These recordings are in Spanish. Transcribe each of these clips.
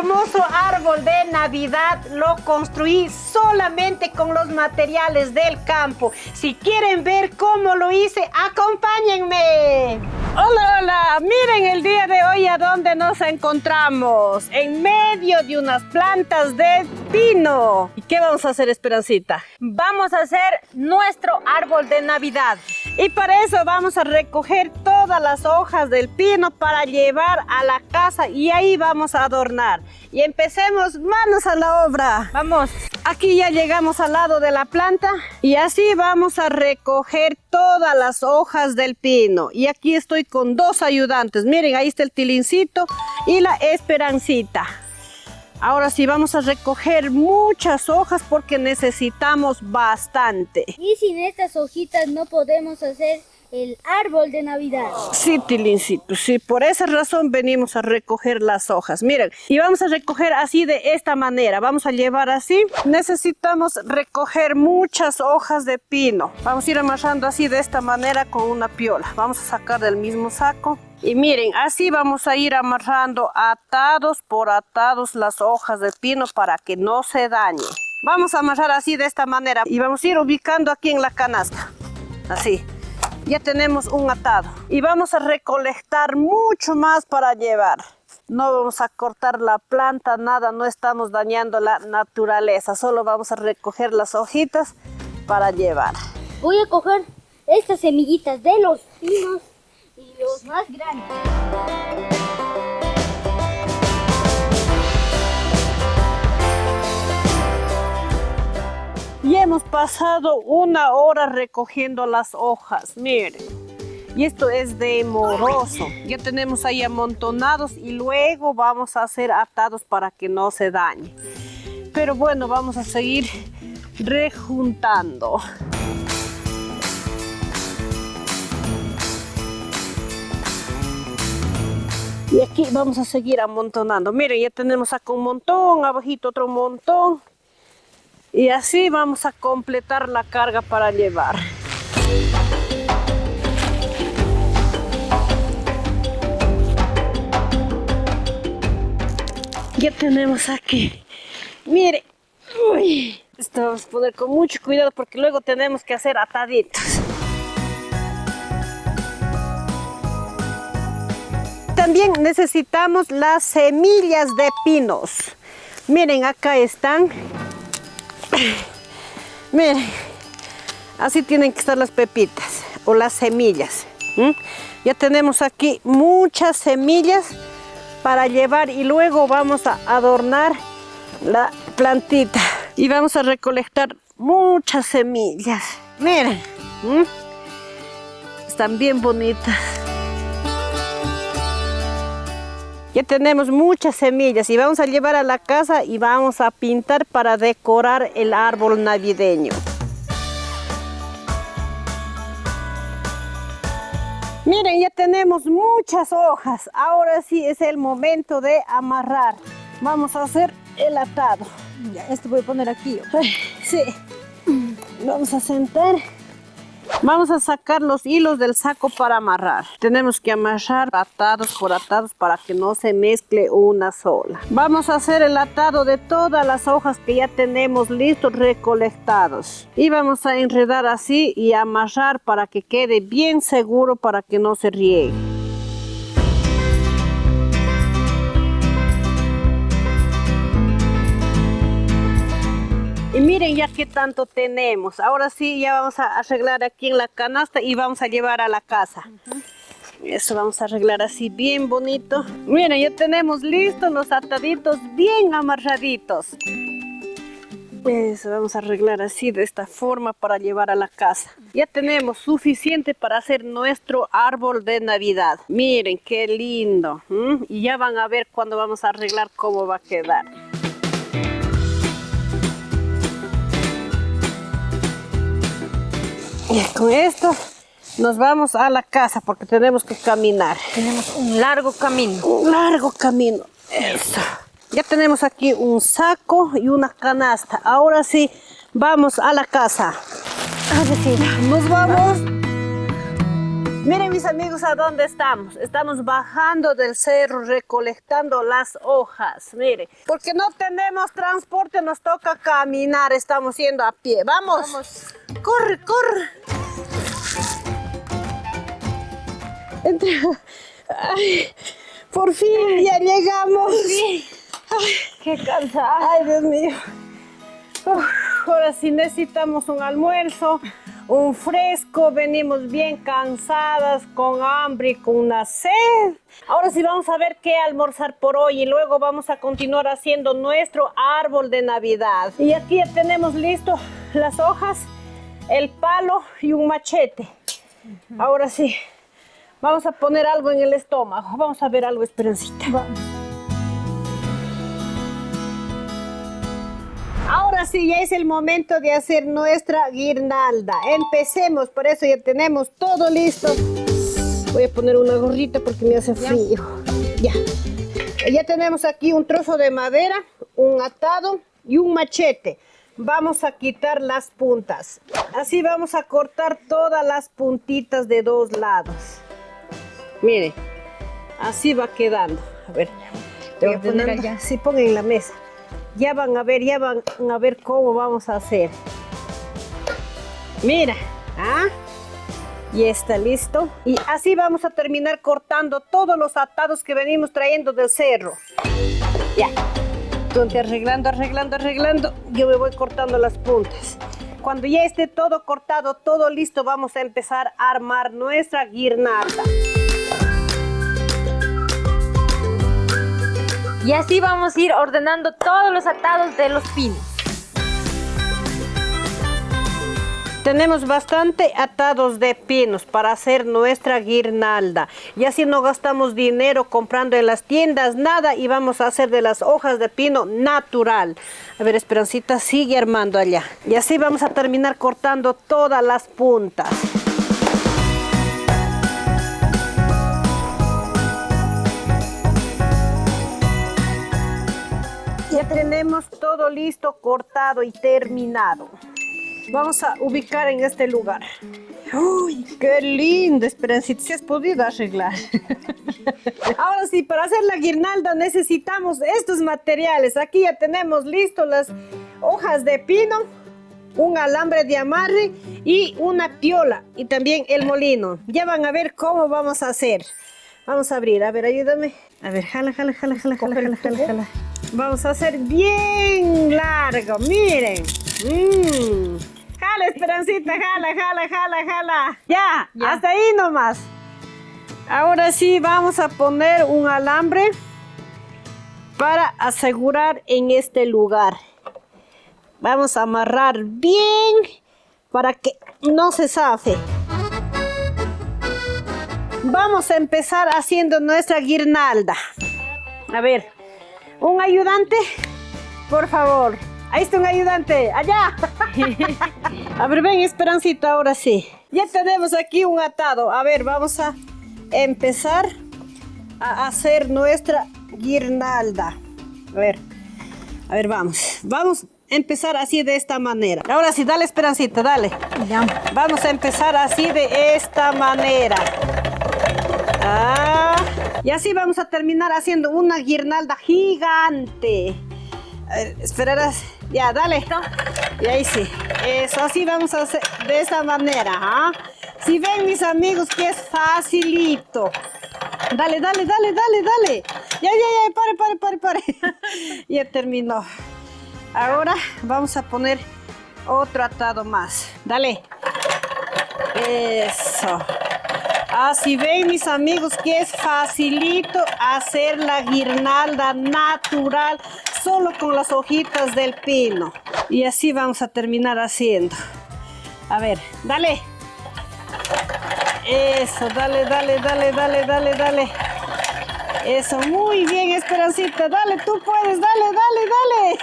hermoso árbol de Navidad lo construí solamente con los materiales del campo. Si quieren ver cómo lo hice, acompáñenme. Hola, hola, miren el día de hoy a dónde nos encontramos, en medio de unas plantas de pino. ¿Y qué vamos a hacer, Esperancita? Vamos a hacer nuestro árbol de Navidad. Y para eso vamos a recoger todas las hojas del pino para llevar a la casa y ahí vamos a adornar. Y empecemos, manos a la obra. Vamos. Aquí ya llegamos al lado de la planta y así vamos a recoger todas las hojas del pino. Y aquí estoy con dos ayudantes. Miren, ahí está el Tilincito y la Esperancita. Ahora sí vamos a recoger muchas hojas porque necesitamos bastante. Y sin estas hojitas no podemos hacer el árbol de Navidad. Sí, Tilincito, sí, por esa razón venimos a recoger las hojas. Miren, y vamos a recoger así de esta manera. Vamos a llevar así. Necesitamos recoger muchas hojas de pino. Vamos a ir amarrando así de esta manera con una piola. Vamos a sacar del mismo saco. Y miren, así vamos a ir amarrando atados por atados las hojas de pino para que no se dañe. Vamos a amarrar así de esta manera y vamos a ir ubicando aquí en la canasta. Así. Ya tenemos un atado y vamos a recolectar mucho más para llevar. No vamos a cortar la planta, nada, no estamos dañando la naturaleza. Solo vamos a recoger las hojitas para llevar. Voy a coger estas semillitas de los pinos y los más grandes. Y hemos pasado 1 hora recogiendo las hojas, miren. Y esto es demoroso. Ya tenemos ahí amontonados y luego vamos a hacer atados para que no se dañe. Pero bueno, vamos a seguir rejuntando. Y aquí vamos a seguir amontonando. Miren, ya tenemos acá un montón, abajito otro montón. Y así vamos a completar la carga para llevar. Ya tenemos aquí. Mire, uy, esto vamos a poner con mucho cuidado porque luego tenemos que hacer ataditos. También necesitamos las semillas de pinos. Miren, acá están. Miren, así tienen que estar las pepitas o las semillas. Ya tenemos aquí muchas semillas para llevar y luego vamos a adornar la plantita. Y vamos a recolectar muchas semillas. Miren, están bien bonitas. Ya tenemos muchas semillas y vamos a llevar a la casa y vamos a pintar para decorar el árbol navideño. Miren, ya tenemos muchas hojas. Ahora sí es el momento de amarrar. Vamos a hacer el atado. Ya, esto voy a poner aquí. Sí. Vamos a sentar. Vamos a sacar los hilos del saco para amarrar. Tenemos que amarrar atados por atados para que no se mezcle una sola. Vamos a hacer el atado de todas las hojas que ya tenemos listos recolectados. Y vamos a enredar así y amarrar para que quede bien seguro para que no se riegue. Y miren ya qué tanto tenemos. Ahora sí ya vamos a arreglar aquí en la canasta y vamos a llevar a la casa. Eso vamos a arreglar así bien bonito. Miren, ya tenemos listos los ataditos bien amarraditos. Eso vamos a arreglar así de esta forma para llevar a la casa. Ya tenemos suficiente para hacer nuestro árbol de Navidad. Miren qué lindo. Y ya van a ver cuando vamos a arreglar cómo va a quedar. Y con esto nos vamos a la casa porque tenemos que caminar. Tenemos un largo camino. Un largo camino. Eso. Ya tenemos aquí un saco y una canasta. Ahora sí, vamos a la casa. Ahora sí. Nos vamos. Miren mis amigos a dónde estamos. Estamos bajando del cerro recolectando las hojas. Miren, porque no tenemos transporte, nos toca caminar. Estamos yendo a pie. Vamos. Vamos. Corre, corre. Ay, por fin ya llegamos. Sí. Ay, Qué cansada. ay, Dios mío. Ahora sí necesitamos un almuerzo, un fresco. Venimos bien cansadas, con hambre y con una sed. Ahora sí vamos a ver qué almorzar por hoy y luego vamos a continuar haciendo nuestro árbol de Navidad. Y aquí ya tenemos listo las hojas, el palo y un machete. Ahora sí, vamos a poner algo en el estómago. Vamos a ver algo, Esperancita. Vamos. Ahora sí, ya es el momento de hacer nuestra guirnalda. Empecemos, por eso ya tenemos todo listo. Voy a poner una gorrita porque me hace frío. Ya. Ya tenemos aquí un trozo de madera, un atado y un machete. Vamos a quitar las puntas. Así vamos a cortar todas las puntitas de dos lados. Mire, así va quedando. A ver, voy a poner allá. Sí, pongan en la mesa. Ya van a ver cómo vamos a hacer. Mira, ¿ah? Ya está listo. Y así vamos a terminar cortando todos los atados que venimos trayendo del cerro. Ya. Entonces arreglando. Yo me voy cortando las puntas. Cuando ya esté todo cortado, todo listo, vamos a empezar a armar nuestra guirnalda. Y así vamos a ir ordenando todos los atados de los pinos. Tenemos bastante atados de pinos para hacer nuestra guirnalda. Y así no gastamos dinero comprando en las tiendas nada y vamos a hacer de las hojas de pino natural. A ver, Esperancita, sigue armando allá. Y así vamos a terminar cortando todas las puntas. Ya tenemos todo listo, cortado y terminado. Vamos a ubicar en este lugar. ¡Uy, qué lindo, Esperancita! Si has podido arreglar. Ahora sí, para hacer la guirnalda necesitamos estos materiales. Aquí ya tenemos listo las hojas de pino, un alambre de amarre y una piola y también el molino. Ya van a ver cómo vamos a hacer. Vamos a abrir, a ver, ayúdame. A ver, jala. Vamos a hacer bien largo, miren. Jala, Esperancita, jala. Ya, hasta ahí nomás. Ahora sí vamos a poner un alambre para asegurar en este lugar. Vamos a amarrar bien para que no se zafe. Vamos a empezar haciendo nuestra guirnalda. A ver, un ayudante, por favor. Ahí está un ayudante, allá. A ver, ven, Esperancita, ahora sí. Ya tenemos aquí un atado. A ver, vamos a empezar a hacer nuestra guirnalda. A ver, vamos. Vamos a empezar así de esta manera. Ahora sí, dale, Esperancita, dale. Ya. Vamos a empezar así de esta manera. Y así vamos a terminar haciendo una guirnalda gigante. A ver, esperarás. Ya, dale. Y ahí sí. Eso, así vamos a hacer de esta manera. ¿Ah? Si ven, mis amigos, que es facilito. Dale. Ya, pare. Ya terminó. Ahora vamos a poner otro atado más. Dale. Eso. Así ven, mis amigos, que es facilito hacer la guirnalda natural solo con las hojitas del pino. Y así vamos a terminar haciendo. A ver, dale. Eso, dale. Eso, muy bien, Esperancita. Dale, tú puedes, dale.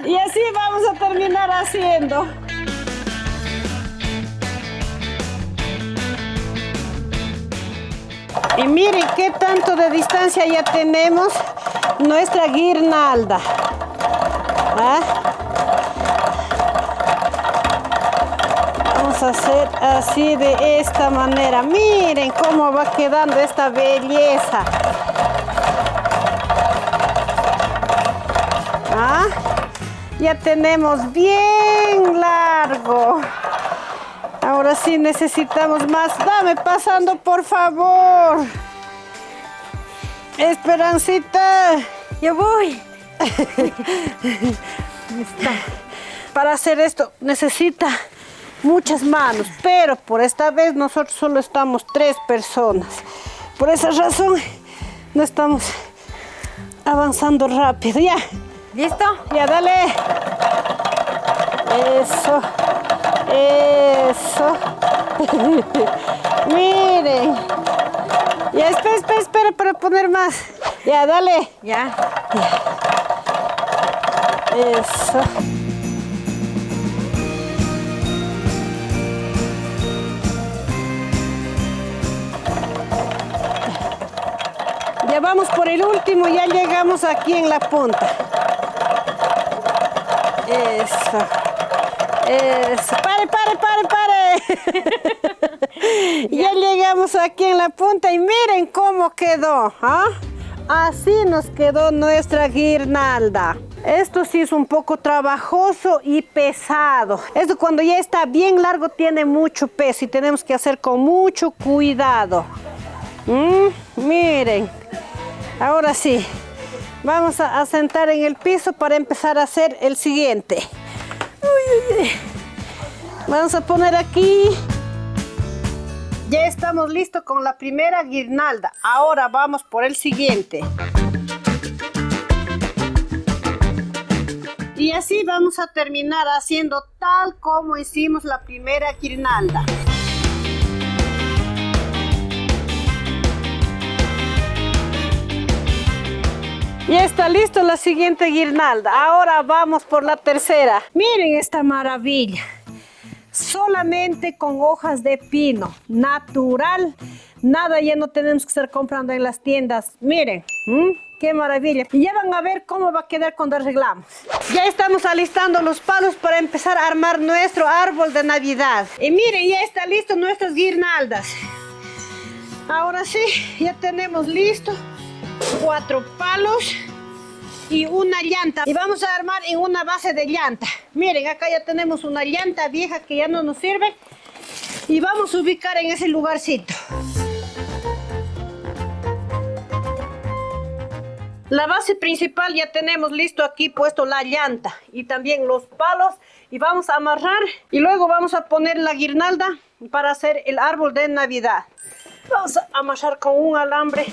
Y así vamos a terminar haciendo. Y miren qué tanto de distancia ya tenemos nuestra guirnalda. ¿Ah? Vamos vamos a hacer así de esta manera. Miren cómo va quedando esta belleza. ¿Ah? Ya tenemos bien largo. Ahora sí necesitamos más. Dame pasando, por favor. Esperancita. Ya voy. Para hacer esto necesita muchas manos, pero por esta vez nosotros solo estamos 3 personas. Por esa razón no estamos avanzando rápido. Ya. ¿Listo? Ya, dale. Eso. Eso. Miren. Ya, espera para poner más. Ya, dale. Ya. Eso. Ya vamos por el último, ya llegamos aquí en la punta. Eso. Eso. Pare. Ya llegamos aquí en la punta y miren cómo quedó. ¿Ah? Así nos quedó nuestra guirnalda. Esto sí es un poco trabajoso y pesado. Esto cuando ya está bien largo tiene mucho peso y tenemos que hacer con mucho cuidado. Miren. Ahora sí, vamos a sentar en el piso para empezar a hacer el siguiente. Vamos a poner aquí. Ya estamos listos con la primera guirnalda. Ahora vamos por el siguiente. Y así vamos a terminar haciendo tal como hicimos la primera guirnalda. Ya está listo la siguiente guirnalda. Ahora vamos por la tercera. Miren esta maravilla. Solamente con hojas de pino, natural. Nada ya no tenemos que estar comprando en las tiendas. Miren, qué maravilla. Y ya van a ver cómo va a quedar cuando arreglamos. Ya estamos alistando los palos para empezar a armar nuestro árbol de Navidad. Y miren, ya está listo nuestras guirnaldas. Ahora sí, ya tenemos listo 4 palos y una llanta. Y vamos a armar en una base de llanta. Miren, acá ya tenemos una llanta vieja que ya no nos sirve. Y vamos a ubicar en ese lugarcito. La base principal ya tenemos listo aquí puesto la llanta y también los palos. Y vamos a amarrar y luego vamos a poner la guirnalda para hacer el árbol de Navidad. Vamos a amarrar con un alambre.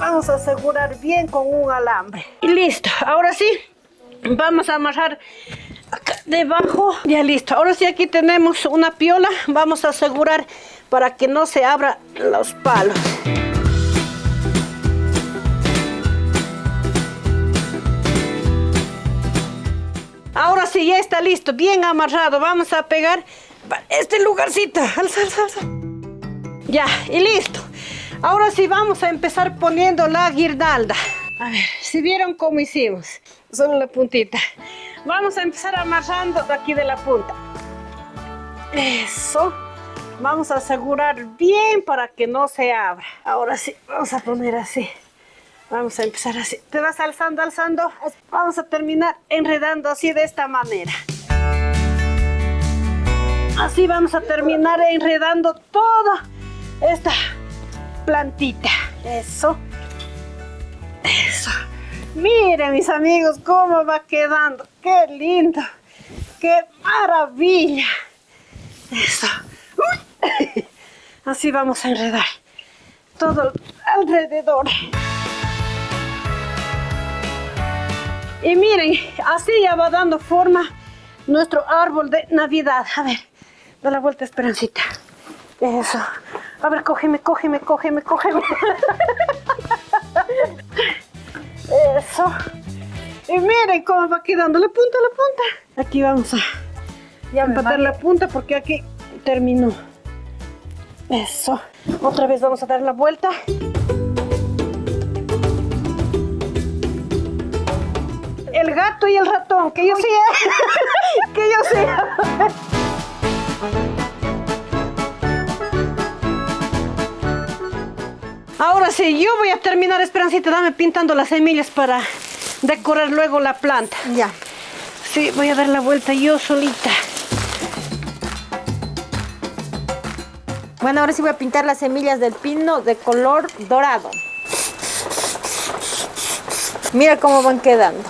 Vamos a asegurar bien con un alambre. Y listo. Ahora sí, vamos a amarrar acá debajo. Ya listo. Ahora sí, aquí tenemos una piola. Vamos a asegurar para que no se abran los palos. Ahora sí, ya está listo. Bien amarrado. Vamos a pegar este lugarcito. Alza. Ya, y listo. Ahora sí vamos a empezar poniendo la guirnalda. A ver, si vieron cómo hicimos. Solo la puntita. Vamos a empezar amarrando aquí de la punta. Eso. Vamos a asegurar bien para que no se abra. Ahora sí, vamos a poner así. Vamos a empezar así. Te vas alzando. Vamos a terminar enredando así de esta manera. Así vamos a terminar enredando toda esta plantita. Eso. Miren, mis amigos, cómo va quedando. ¡Qué lindo! ¡Qué maravilla! Eso. ¡Uy! Así vamos a enredar todo alrededor. Y miren, así ya va dando forma nuestro árbol de Navidad. A ver, da la vuelta, Esperancita. Eso. A ver, cógeme. Eso. Y miren cómo va quedando la punta. Aquí vamos a empatar la punta porque aquí terminó. Eso. Otra vez vamos a dar la vuelta. El gato y el ratón, que yo sí, que yo sí. Ahora sí, yo voy a terminar, Esperancita, dame pintando las semillas para decorar luego la planta. Ya. Sí, voy a dar la vuelta yo solita. Bueno, ahora sí voy a pintar las semillas del pino de color dorado. Mira cómo van quedando.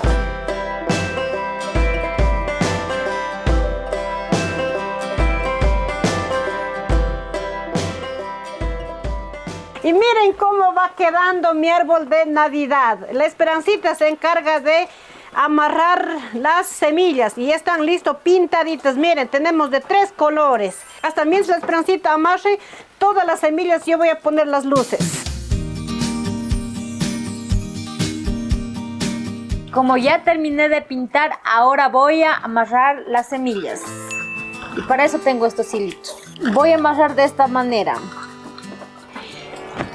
Y miren cómo va quedando mi árbol de Navidad. La Esperancita se encarga de amarrar las semillas y ya están listos pintaditas. Miren, tenemos de 3 colores. Hasta mientras la Esperancita amarre todas las semillas, yo voy a poner las luces. Como ya terminé de pintar, ahora voy a amarrar las semillas. Y para eso tengo estos hilitos. Voy a amarrar de esta manera.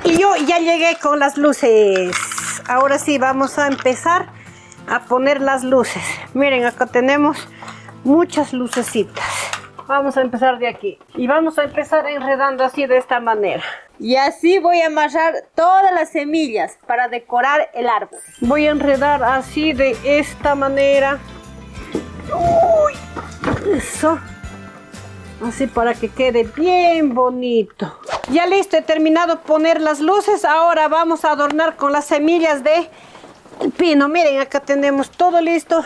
Y yo ya llegué con las luces. Ahora sí vamos a empezar a poner las luces. Miren, acá tenemos muchas lucecitas. Vamos a empezar de aquí. Y vamos a empezar enredando así de esta manera. Y así voy a amarrar todas las semillas para decorar el árbol. Voy a enredar así de esta manera. Uy, eso. Así para que quede bien bonito. Ya listo, he terminado de poner las luces. Ahora vamos a adornar con las semillas de pino. Miren, acá tenemos todo listo.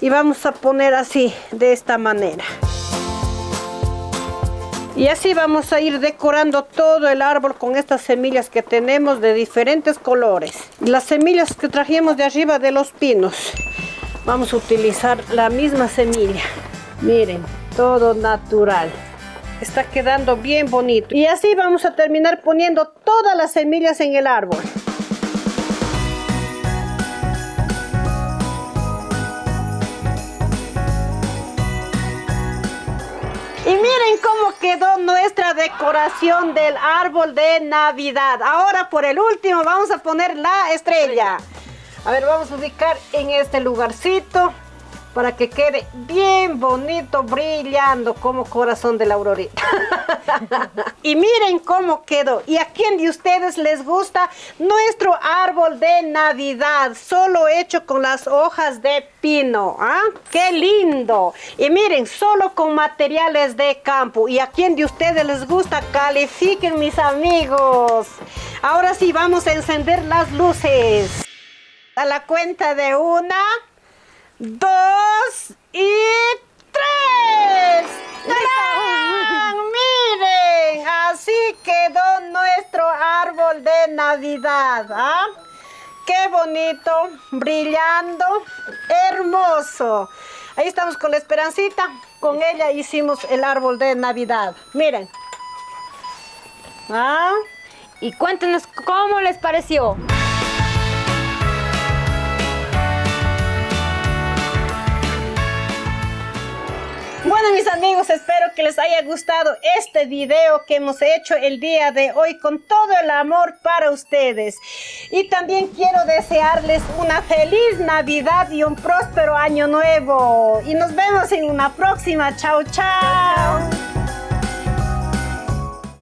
Y vamos a poner así, de esta manera. Y así vamos a ir decorando todo el árbol con estas semillas que tenemos de diferentes colores. Las semillas que trajimos de arriba de los pinos. Vamos a utilizar la misma semilla. Miren, todo natural. Está quedando bien bonito. Y así vamos a terminar poniendo todas las semillas en el árbol. Y miren cómo quedó nuestra decoración del árbol de Navidad. Ahora por el último vamos a poner la estrella. A ver, vamos a ubicar en este lugarcito para que quede bien bonito, brillando como corazón de la aurorita. Y miren cómo quedó. ¿Y a quién de ustedes les gusta nuestro árbol de Navidad? Solo hecho con las hojas de pino. ¿Ah? ¡Qué lindo! Y miren, solo con materiales de campo. ¿Y a quién de ustedes les gusta? Califiquen, mis amigos. Ahora sí, vamos a encender las luces. A la cuenta de 1, 2 y 3. ¡Tarán! Miren, así quedó nuestro árbol de Navidad. ¿Ah? ¡Qué bonito! Brillando, hermoso. Ahí estamos con la Esperancita. Con ella hicimos el árbol de Navidad. Miren. ¿Ah? Y cuéntenos cómo les pareció. Bueno, mis amigos, espero que les haya gustado este video que hemos hecho el día de hoy con todo el amor para ustedes. Y también quiero desearles una feliz Navidad y un próspero año nuevo. Y nos vemos en una próxima. Chao, chao.